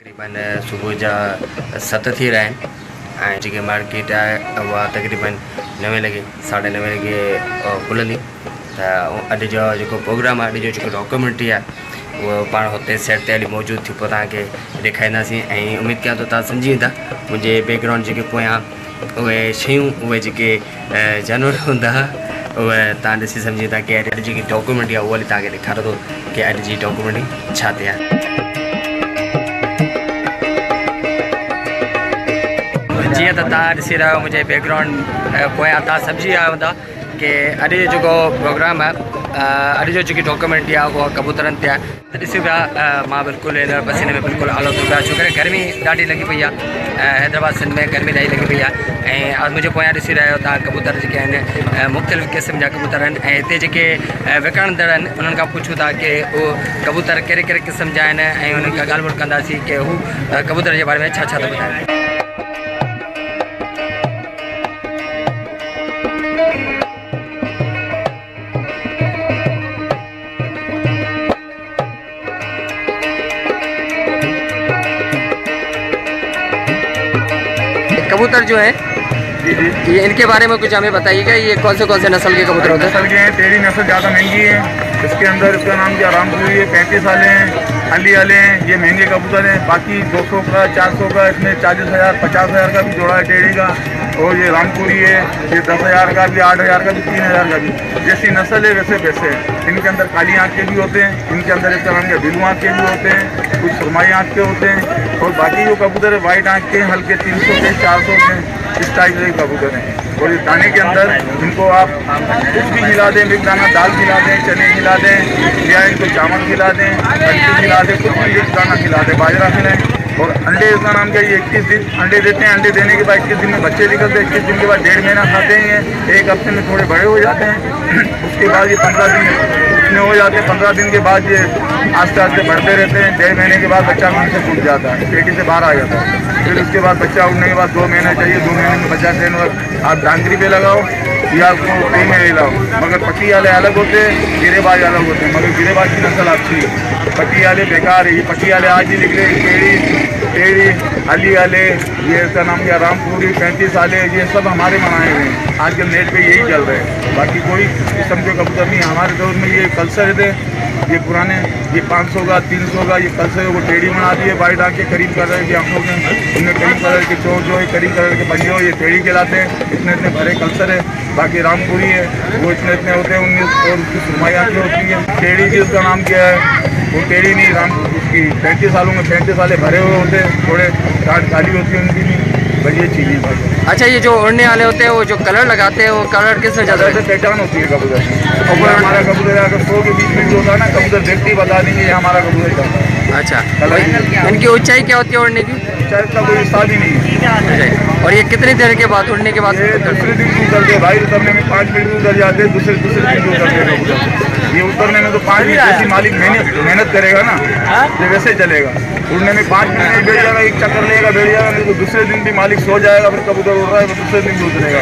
तकरीबन सुबह जा 7 थी रहा आहिनि जी मार्केट है वह तकरीबन 9 लगे 9:30 लगे खुलंदी तो अॼु जो प्रोग्राम है अॼु जो डॉक्यूमेंट्री है वो पाण होते सेट ते हली मौजूद थी पोइ तव्हांखे ॾेखारींदासीं ऐं उम्मीद कयां थो तव्हां सम्झी वेंदा मुंहिंजे बैकग्राउंड जेके पोयां उहे शयूं उहे जेके जानवर हूंदा उहे तव्हां ॾिसी सम्झी वेंदा की अॼु जेकी डॉक्यूमेंट्री आहे उहा हली तव्हांखे ॾेखारे थो की अॼु जी डॉक्यूमेंट्री छा ते आहे। जीअं त तव्हां ॾिसी रहिया आहियो मुंहिंजे बैकग्राउंड पोयां तव्हां सम्झी विया हूंदा कि अॼु जो जेको प्रोग्राम आहे अॼु जो जेकी डॉक्यूमेंट्री आहे उहा कबूतरनि ते आहे त ॾिसूं पिया मां बिल्कुलु हिन पसीने में बिल्कुलु आलो थो पिया छो करे गर्मी ॾाढी लॻी पई आहे हैदराबाद सिंध में गर्मी ॾाढी लॻी पई आहे ऐं मुंहिंजे पोयां ॾिसी रहिया आहियो तव्हां कबूतर जेके आहिनि मुख़्तलिफ़ क़िस्म जा कबूतर आहिनि ऐं हिते जेके विकिणंदड़ आहिनि उन्हनि खां पुछूं था कि उहे कबूतर कहिड़े कहिड़े क़िस्म जा आहिनि ऐं उन्हनि खां ॻाल्हि ॿोल कंदासीं कि हू कबूतर जे बारे में छा छा था ॿुधाइनि। कबूतर जो है ये इनके बारे में कुछ हमें बताइएगा, ये कौन से नस्ल के कबूतर होते हैं? नस्ल के हैं, टेढ़ी नस्ल ज़्यादा महंगी है, इसके अंदर इसका नाम क्या रामपुरी है, 35 वाले हैं, अली वाले हैं, ये महंगे कबूतर हैं। बाकी 200 का 400 का इसमें 40,000 50,000 का भी जोड़ा है टेढ़ी का। और ये रामपुरी है, ये 10,000 का भी, 8,000 का भी, 3,000 का भी। जैसी नस्ल है वैसे पैसे हैं। इनके अंदर काली आँख के भी होते हैं, इनके अंदर इसका नाम क्या बिलू आँख के भी होते हैं, कुछ सुरमाई आँख के होते हैं। और बाकी जो कबूतर है वाइट आँख के, हल्के 300 के 400 के, इस टाइप के कबूतर हैं। और इस दाने के अंदर इनको आप कुछ भी खिला दें, मिक्स दाना दाल खिला दें, चने खिला दें, या इनको चावल खिला दें, कद्दू खिला दें, कुछ भी मिक्स दाना खिला दें, बाजरा खिलाएं। और अंडे इसका नाम क्या है, 21 दिन अंडे देते हैं। अंडे देने के बाद 21 दिन में बच्चे निकलते हैं। 21 दिन के बाद 1.5 महीना खाते हैं, 1 हफ्ते में थोड़े बड़े हो जाते हैं। उसके बाद ये 15 दिन इतने हो जाते हैं। 15 दिन के बाद ये आस्ते आस्ते बढ़ते रहते हैं। 1.5 महीने के बाद बच्चा मन से टूट जाता है, पेटी से बाहर आ जाता है। फिर उसके बाद बच्चा उड़ने के बाद 2 महीने चाहिए, 2 महीने में बच्चा ट्रेन आप डांगरी पे लगाओ या कहीं में हिलाओ। मगर पट्टी वाले अलग होते हैं, गिरेबाज अलग होते हैं। मगर गिरेबाज की नस्ल अच्छी है, पट्टी वाले बेकार है। ये पट्टी वाले आज ही निकले, टेढ़ी अली वाले, ये इसका नाम क्या रामपुरी, 35 वाले, ये सब हमारे बनाए हुए हैं। आजकल नेट पे यही चल रहे हैं, बाकी कोई किस्म के कबूतर नहीं। हमारे दौर में ये कल्चर थे, ये पुराने, ये 500 का 300 का ये कल्चर वो टेढ़ी बना दिए। वाइट आँख के करीब कलर की आँखों के, इनमें करीब कलर के चोट जो है, करीब कलर के पंजे हो, ये टेढ़ी कहलाते हैं। इतने इतने भरे कल्चर है। बाकी रामपुरी है वो इतने इतने होते हैं, 19 और उसकी सुरमाई आँखें होती है। टेढ़ी की उसका नाम क्या है, वो टेढ़ी नहीं, राम उसकी 35 सालों में 35 वाले भरे हुए होते हैं, थोड़े काट खाली होती है उनकी भी। बस ये चीज़ें भाई। अच्छा, ये जो उड़ने वाले होते हैं वो जो कलर लगाते हैं वो कलर किस वजह से पहचान होती है कबूतर की। और हमारा कबूतर अगर 100 के बीच में जो होता है ना, कबूतर देखते ही बता देंगे ये हमारा कबूतर का है। अच्छा, इनकी ऊंचाई क्या होती है उड़ने की? ऊंचाई का कोई हिसाब ही नहीं है। और ये कितनी देर के बाद उड़ने के बाद? दूसरे दिन भी उतरते हैं भाई, उतरने में 5 मिनट में उतर जाते हैं, दूसरे दिन भी उतरते हैं कबूतर। ये उतरने में तो 5 मिनट, जैसी मालिक मेहनत करेगा ना ये वैसे चलेगा। उड़ने में 5 मिनट में बैठ जाएगा, एक चक्कर लेगा बैठ जाएगा, नहीं तो दूसरे दिन भी मालिक सो जाएगा, फिर कबूतर उड़ रहा है, दूसरे दिन भी उतरेगा,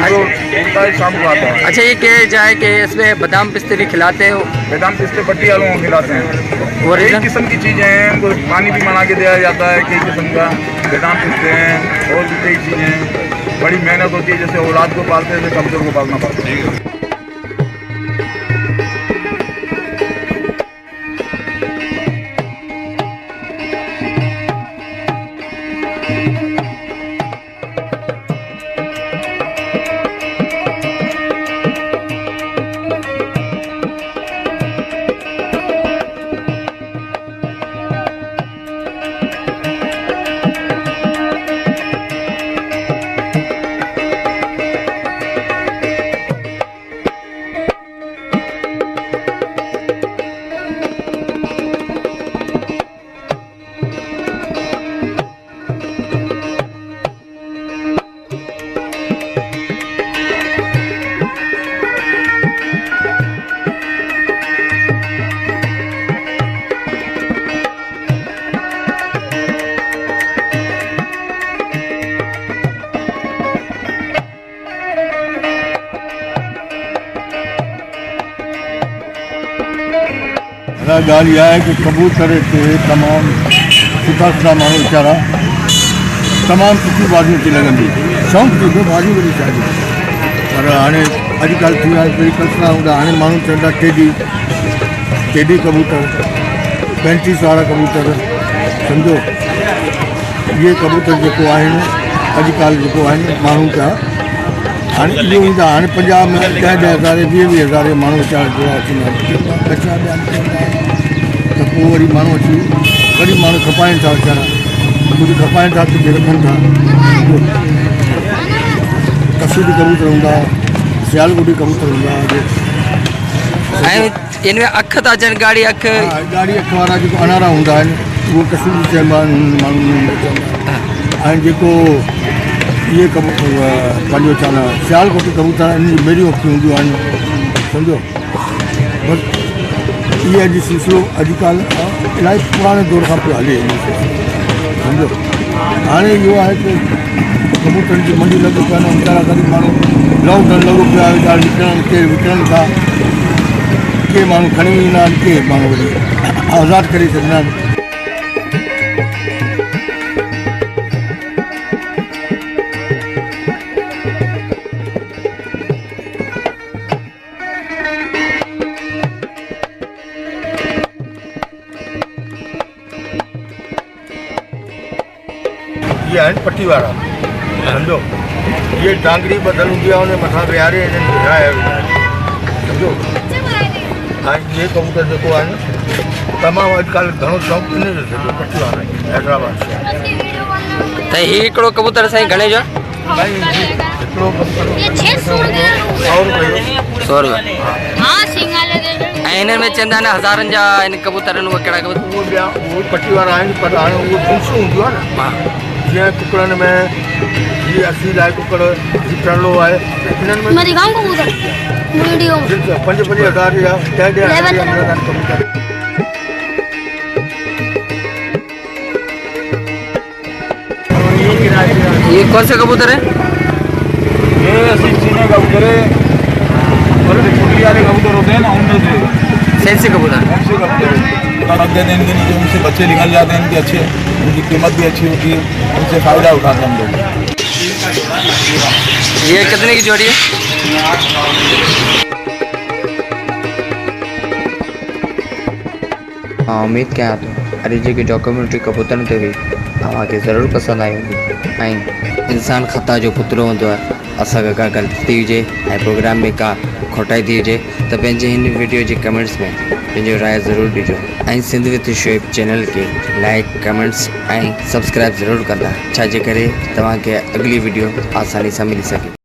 तो उड़ता है, शाम को आता है। अच्छा, ये कह जाए कि इसमें बादाम पिस्ते भी खिलाते हो? बादाम पिस्ते पट्टी वालों को खिलाते हैं। और एक किस्म की चीज़ें हैं, उनको पानी भी बना के दिया जाता है, कई किस्म का बादाम पिस्ते हैं, और भी कई चीज़ें हैं। बड़ी मेहनत होती है, जैसे औलाद को पालते हैं वैसे कबूतर को पालना पड़ता है। ॻाल्हि इहा आहे की कबूतर हिते तमामु सुठा सुठा माण्हू वीचारा तमामु सुठी भाॼियूं थी लॻंदी शौक़ु थी पियो भाॼियूं वरी चाही पर हाणे अॼुकल्ह थी वियो आहे पहिरीं कल्चर हूंदा हाणे माण्हू चवंदा टेडी कबूतर 35 वारा कबूतर सम्झो इहे कबूतर जेको आहिनि अॼुकल्ह जेको आहिनि माण्हू पिया हाणे इहो ईंदा हाणे पंजाब में 10-10 हज़ार 20-20 हज़ार माण्हू वीचारा जोड़ा अचंदा कचा ॿिया त पोइ वरी माण्हू अची वरी माण्हू खपाइनि था वीचारा कुझु खपाइनि था कुझु रखनि था कसूरी कबूतर हूंदा सियालकोटी कबूतर हूंदा ऐं इन में अख था अचनि ॻाढ़ी अख ॻाढ़ी अख वारा जेको अनारा हूंदा आहिनि उहो कसूरी चइबा आहिनि माण्हुनि ऐं जेको इहे पंहिंजो छा न सियालकोटी कबूतर इन जी मेरियूं अखियूं हूंदियूं आहिनि सम्झो बसि इहे अॼु सिलसिलो अॼुकल्ह इलाही पुराणे दौर खां पियो हले सम्झो हाणे इहो आहे की कबूतरनि जी मंडी लॻी पिया आहिनि वीचारा ग़रीब माण्हू लॉकडाउन लॻो पियो आहे वीचारा विकिणनि था के माण्हू खणी ईंदा आहिनि के माण्हू वरी आज़ादु करे छॾींदा आहिनि ये आहिनि पट्टी वारा सम्झो ये डांगरी ॿधल हूंदी आहे उन मथां विहारे हिननि विहाए सम्झो ऐं इहे कबूतर जेको आहिनि तमामु अॼुकल्ह घणो शौक़ु इन जो थियो पट्टी वारा हैदराबाद त ही हिकिड़ो कबूतर साईं घणे जो भाई हिकिड़ो कबूतर 100 रुपये 100 रुपया ऐं हिननि में चवंदा आहिनि हज़ारनि जा आहिनि कबूतरनि उहे कहिड़ा कबूतर उहो ॿिया उहो पट्टी वारा आहिनि पर हाणे उहो फिंसूं हूंदियूं आहे न हा जीअं कुकड़नि में जीअं असली लाइ कुकड़ टरलो आहे हिननि में मैं दिखाऊं कबूतर वीडियो में 5-5 हज़ार या 10-10 हज़ार कबूतर ये कौन से कबूतर है ये असली चीनी कबूतर है और जो छोटी वाले कबूतर होते हैं ना उनमें से सेंसी कबूतर उनसे कबूतर कड़क दे देंगे इनके नीचे उनसे बच्चे निकल जाते हैं इनके अच्छे उनकी कीमत भी अच्छी होती है उनसे फ़ायदा उठाते हैं हम लोग ये कितने की जोड़ी है हाँ उम्मीद कयां थो अॼु जेकी डॉक्यूमेंट्री कबूतरनि ते हुई तव्हांखे ज़रूरु पसंदि आई हूंदी ऐं इंसान ख़ता जो पुतलो हूंदो आहे असांखे का ग़लती थी हुजे ऐं प्रोग्राम में का खोटाई थी हुजे त पंहिंजे हिन वीडियो जे कमेंट्स में पंहिंजो राय ज़रूरु ॾिजो ऐं सिंध विद शोएब चैनल खे लाइक कमेंट्स ऐं सब्सक्राइब ज़रूरु कंदा छाजे करे तव्हांखे अगली वीडियो आसानी सां मिली सघे।